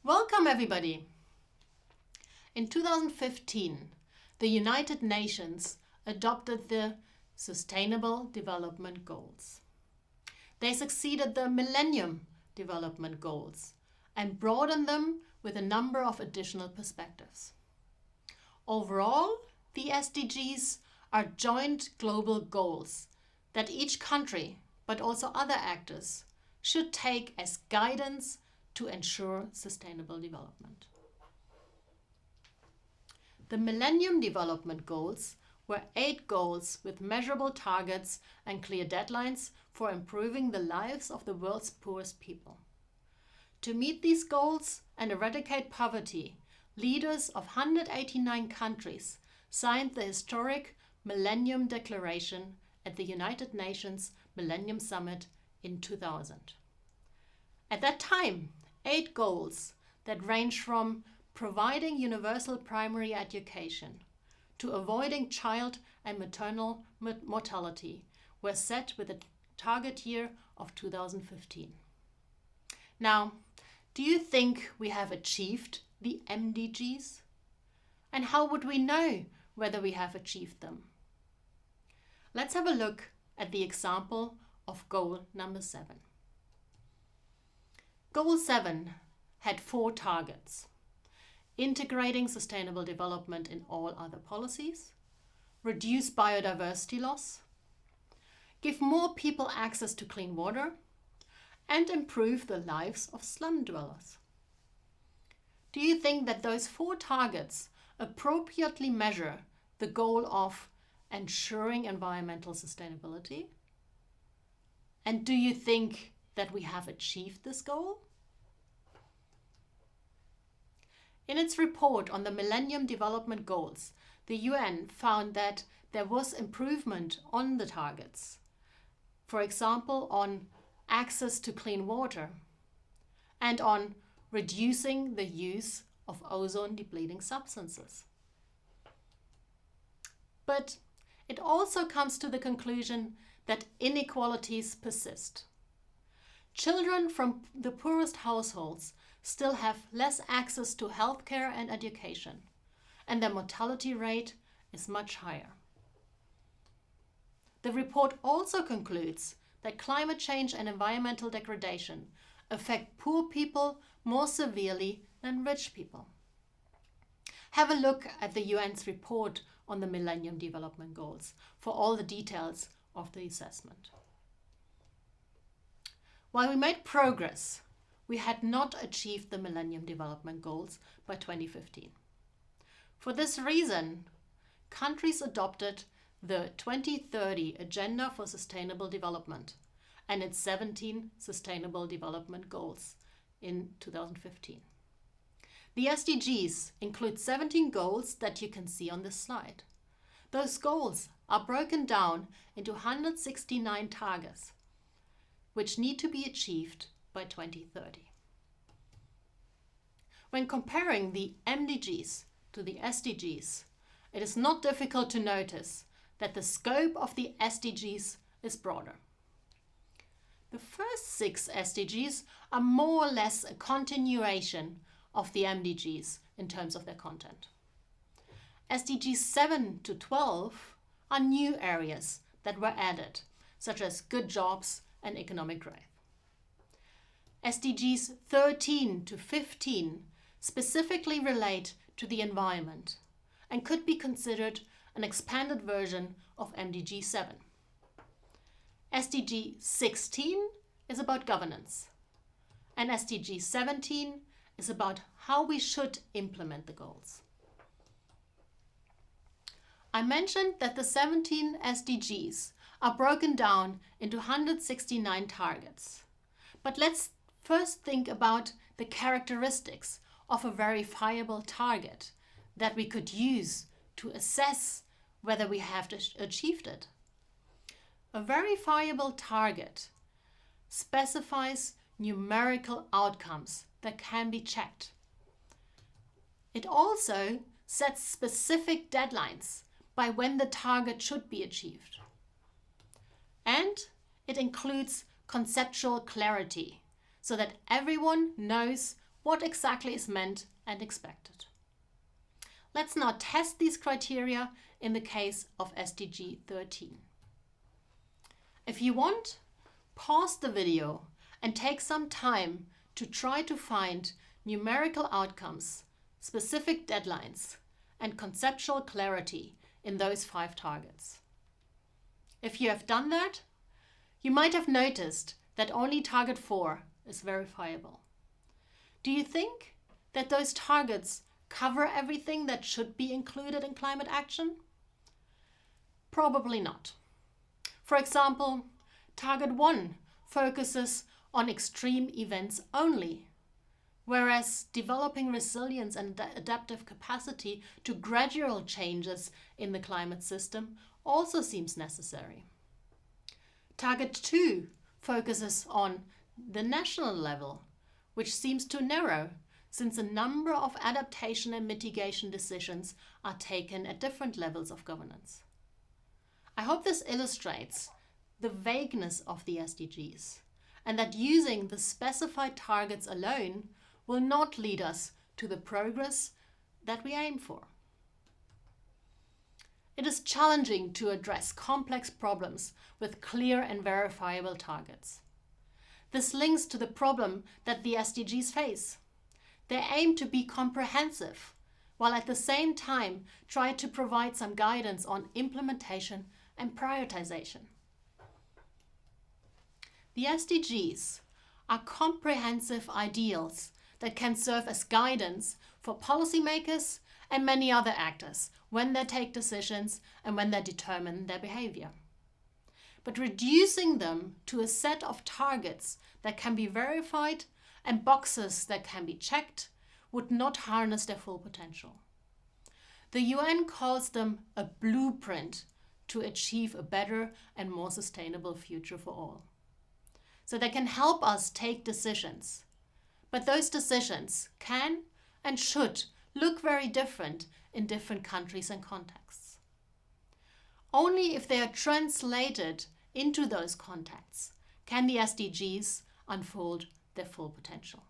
Welcome everybody! In 2015, the United Nations adopted the Sustainable Development Goals. They succeeded the Millennium Development Goals and broadened them with a number of additional perspectives. Overall, the SDGs are joint global goals that each country, but also other actors, should take as guidance to ensure sustainable development. The Millennium Development Goals were 8 goals with measurable targets and clear deadlines for improving the lives of the world's poorest people. To meet these goals and eradicate poverty, leaders of 189 countries signed the historic Millennium Declaration at the United Nations Millennium Summit in 2000. At that time, 8 goals that range from providing universal primary education to avoiding child and maternal mortality were set with a target year of 2015. Now, do you think we have achieved the MDGs? And how would we know whether we have achieved them? Let's have a look at the example of goal number 7. Goal 7 had 4 targets: integrating sustainable development in all other policies, reduce biodiversity loss, give more people access to clean water, and improve the lives of slum dwellers. Do you think that those 4 targets appropriately measure the goal of ensuring environmental sustainability? And do you think that we have achieved this goal? In its report on the Millennium Development Goals, the UN found that there was improvement on the targets. For example, on access to clean water and on reducing the use of ozone-depleting substances. But it also comes to the conclusion that inequalities persist. Children from the poorest households still have less access to healthcare and education, and their mortality rate is much higher. The report also concludes that climate change and environmental degradation affect poor people more severely than rich people. Have a look at the UN's report on the Millennium Development Goals for all the details of the assessment. While we made progress, we had not achieved the Millennium Development Goals by 2015. For this reason, countries adopted the 2030 Agenda for Sustainable Development and its 17 Sustainable Development Goals in 2015. The SDGs include 17 goals that you can see on this slide. Those goals are broken down into 169 targets, which need to be achieved by 2030. When comparing the MDGs to the SDGs, it is not difficult to notice that the scope of the SDGs is broader. The first 6 SDGs are more or less a continuation of the MDGs in terms of their content. SDGs 7 to 12 are new areas that were added, such as good jobs and economic growth. SDGs 13 to 15 specifically relate to the environment and could be considered an expanded version of MDG 7. SDG 16 is about governance, and SDG 17 is about how we should implement the goals. I mentioned that the 17 SDGs are broken down into 169 targets. But let's first think about the characteristics of a verifiable target that we could use to assess whether we have achieved it. A verifiable target specifies numerical outcomes that can be checked. It also sets specific deadlines by when the target should be achieved. And it includes conceptual clarity so that everyone knows what exactly is meant and expected. Let's now test these criteria in the case of SDG 13. If you want, pause the video and take some time to try to find numerical outcomes, specific deadlines, and conceptual clarity in those 5 targets. If you have done that, you might have noticed that only target 4 is verifiable. Do you think that those targets cover everything that should be included in climate action? Probably not. For example, target 1 focuses on extreme events only, whereas developing resilience and adaptive capacity to gradual changes in the climate system also seems necessary. Target 2 focuses on the national level, which seems too narrow since a number of adaptation and mitigation decisions are taken at different levels of governance. I hope this illustrates the vagueness of the SDGs and that using the specified targets alone will not lead us to the progress that we aim for. It is challenging to address complex problems with clear and verifiable targets. This links to the problem that the SDGs face. They aim to be comprehensive, while at the same time try to provide some guidance on implementation and prioritization. The SDGs are comprehensive ideals that can serve as guidance for policymakers and many other actors when they take decisions and when they determine their behavior. But reducing them to a set of targets that can be verified and boxes that can be checked would not harness their full potential. The UN calls them a blueprint to achieve a better and more sustainable future for all. So they can help us take decisions. But those decisions can and should look very different in different countries and contexts. Only if they are translated into those contexts can the SDGs unfold their full potential.